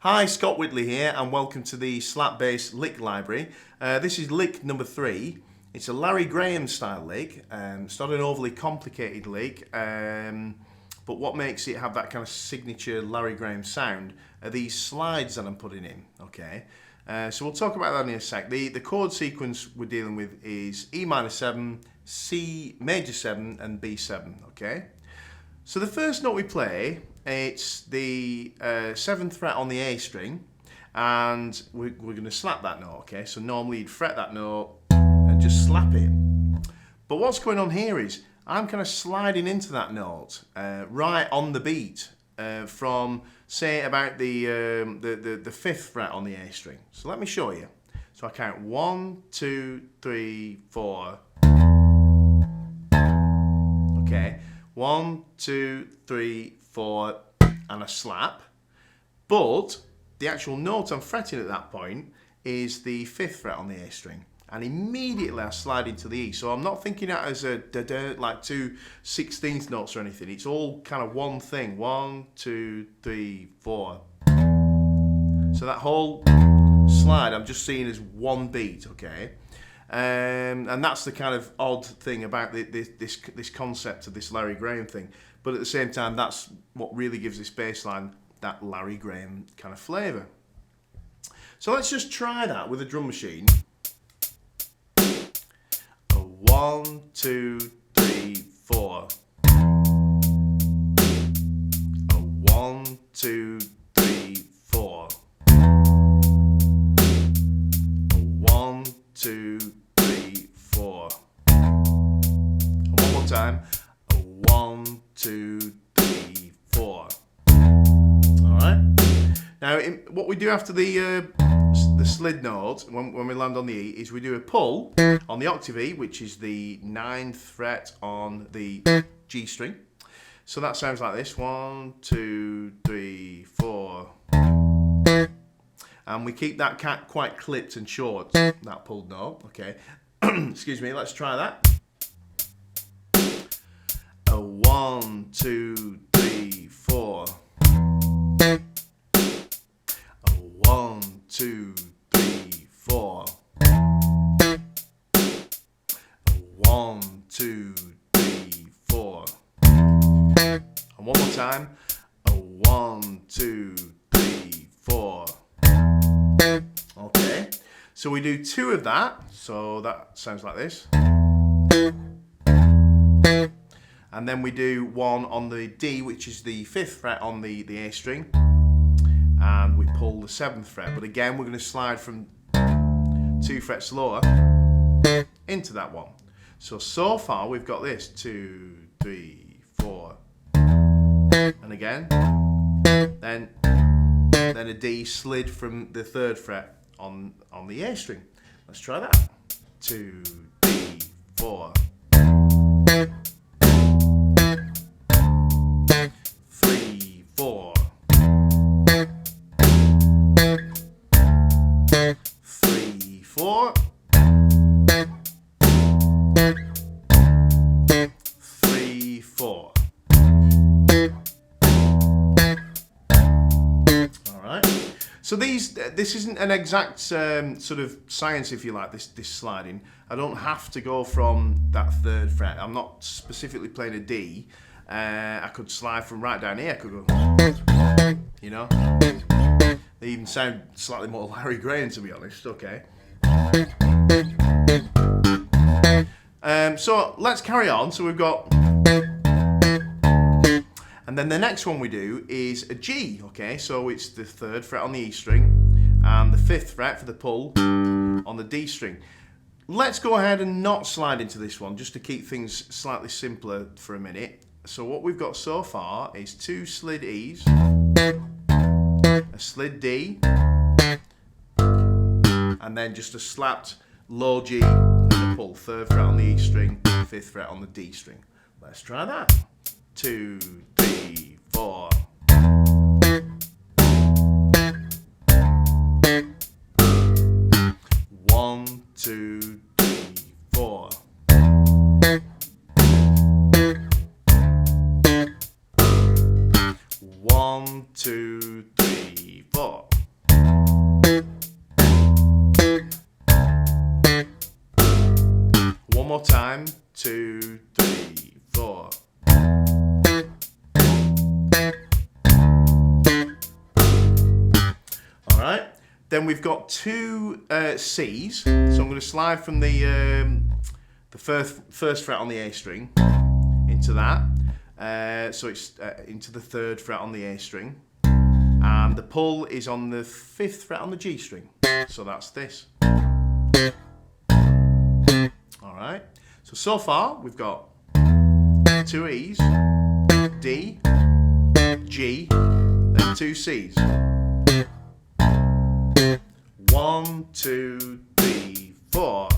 Hi, Scott Whitley here, and welcome to the slap-based lick library. This is lick number 3. It's a Larry Graham style lick. It's not an overly complicated lick, but what makes it have that kind of signature Larry Graham sound are these slides that I'm putting in. Okay, so we'll talk about that in a sec. The chord sequence we're dealing with is E minor 7, C major 7, and B7. Okay. So the first note we play, it's the 7th fret on the A string, and we're going to slap that note, okay? So normally you'd fret that note and just slap it. But what's going on here is I'm kind of sliding into that note right on the beat from, say, about the 5th fret on the A string. So let me show you. So I count 1, 2, 3, 4. Okay. 1, 2, 3, 4, and a slap. But the actual note I'm fretting at that point is the 5th fret on the A string. And immediately I slide into the E. So I'm not thinking that as a da-da, like 2 16th notes or anything. It's all kind of one thing. 1, 2, 3, 4. So that whole slide I'm just seeing as one beat, okay? And that's the kind of odd thing about this concept of this Larry Graham thing. But at the same time, that's what really gives this bass line that Larry Graham kind of flavour. So let's just try that with a drum machine. 1, 2, 3, 4. 1, 2, 3, 4. 1, 2, 3, 4. And one more time. 1, 2, 3, 4. Alright. Now, what we do after the slid note, when we land on the E, is we do a pull on the octave E, which is the 9th fret on the G string. So that sounds like this. 1, 2, 3, 4. And we keep that quite clipped and short, that pulled note. Okay. Excuse me, let's try that. 1, 2, 3, 4. 1, 2, 3, 4. 1, 2, 3, 4. And one more time. 1, 2, 3, 4. Okay. So we do 2 of that. So that sounds like this. And then we do 1 on the D, which is the 5th fret on the A string. And we pull the 7th fret. But again, we're going to slide from 2 frets lower into that one. So far we've got this. 2, 3, 4. And again. Then a D slid from the 3rd fret on the A string. Let's try that. 2, 3, 4. 3, 4. 3, 4. 3, 4. So this isn't an exact sort of science, if you like, this sliding. I don't have to go from that 3rd fret. I'm not specifically playing a D. I could slide from right down here. I could go, you know. They even sound slightly more Larry Graham, to be honest. Okay. So let's carry on. So we've got... And then the next one we do is a G, okay? So it's the 3rd fret on the E string and the 5th fret for the pull on the D string. Let's go ahead and not slide into this one just to keep things slightly simpler for a minute. So what we've got so far is 2 slid E's, a slid D, and then just a slapped low G and a pull. 3rd fret on the E string, 5th fret on the D string. Let's try that. 2, 3, 4. 1, 2, 3, 4. 1, 2, 3, 4. 2, 3, 4. All right. Then we've got 2 C's. So I'm going to slide from the first fret on the A string into that. So it's into the 3rd fret on the A string. And the pull is on the 5th fret on the G string. So that's this. All right. So far we've got 2 E's, D, G, then 2 C's. 1, 2, 3, 4.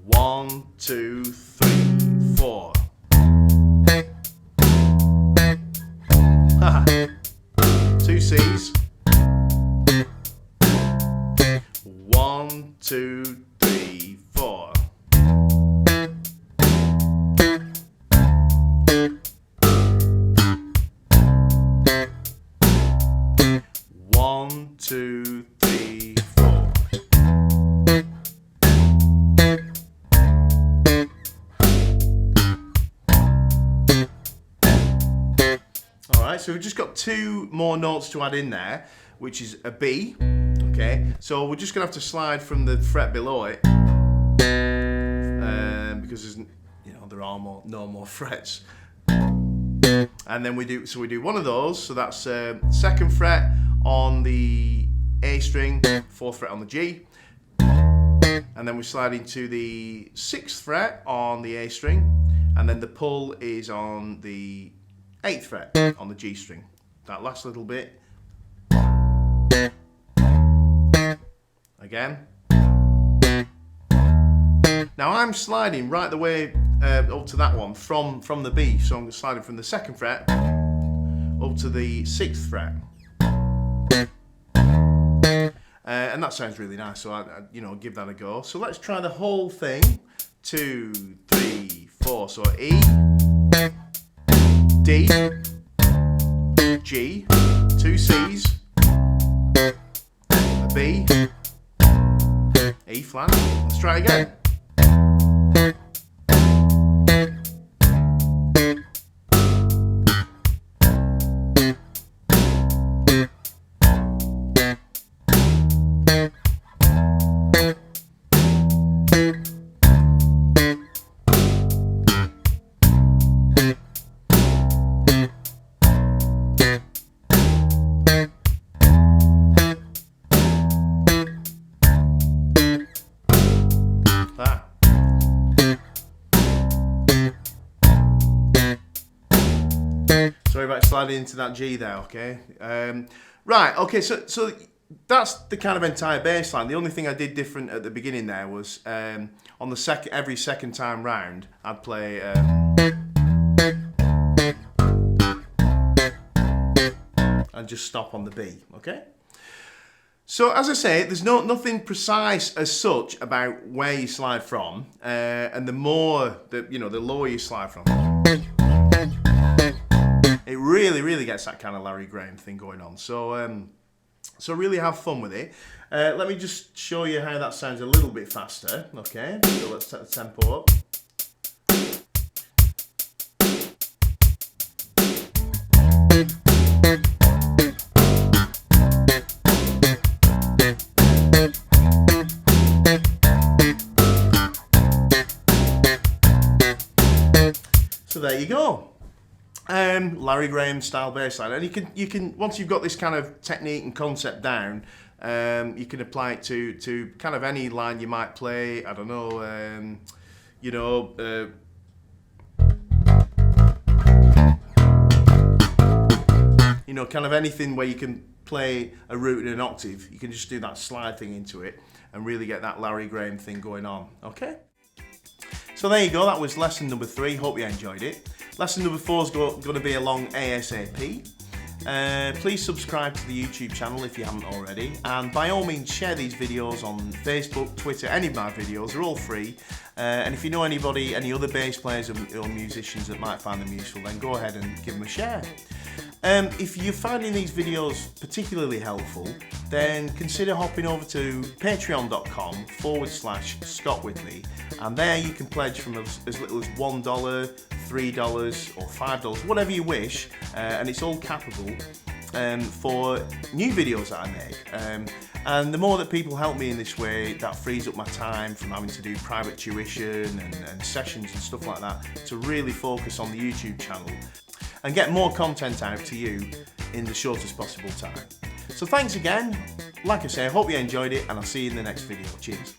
One, 2, 3, 4. Haha. 2 C's. 1, 2, 3, 4. One, 2, 3, 4. Alright, so we've just got 2 more notes to add in there, which is a B. Okay, so we're just going to have to slide from the fret below it because there's, there are no more frets. And then we do one of those, so that's 2nd fret on the A string, 4th fret on the G, and then we slide into the 6th fret on the A string, and then the pull is on the 8th fret on the G string. That last little bit. Again. Now I'm sliding right the way up to that one from the B, so I'm sliding from the 2nd fret up to the 6th fret. And that sounds really nice, so I give that a go. So let's try the whole thing. 2, 3, 4. So E, D, G, 2 C's, a B, E flat. Let's try again. Sorry about sliding into that G there, okay? Right, okay, so that's the kind of entire bass line. The only thing I did different at the beginning there was on the every second time round, I'd play and just stop on the B, okay? So as I say, there's nothing precise as such about where you slide from, and the lower you slide from, it really gets that kind of Larry Graham thing going on. So so really have fun with it. Let me just show you how that sounds a little bit faster. Okay, so let's set the tempo up. So there you go. Larry Graham style bass line, and you can once you've got this kind of technique and concept down, you can apply it to kind of any line you might play. I don't know, kind of anything where you can play a root in an octave. You can just do that slide thing into it and really get that Larry Graham thing going on. Okay. So there you go, that was lesson number 3, hope you enjoyed it. Lesson number 4 is going to be along ASAP. Please subscribe to the YouTube channel if you haven't already, and by all means share these videos on Facebook, Twitter, any of my videos, they're all free. And if you know any other bass players or musicians that might find them useful, then go ahead and give them a share. If you're finding these videos particularly helpful, then consider hopping over to patreon.com/Scott Whitley, and there you can pledge from as little as $1, $3 or $5, whatever you wish, and it's all capable for new videos that I make. And the more that people help me in this way, that frees up my time from having to do private tuition and sessions and stuff like that to really focus on the YouTube channel and get more content out to you in the shortest possible time. So thanks again. Like I say, I hope you enjoyed it, and I'll see you in the next video. Cheers.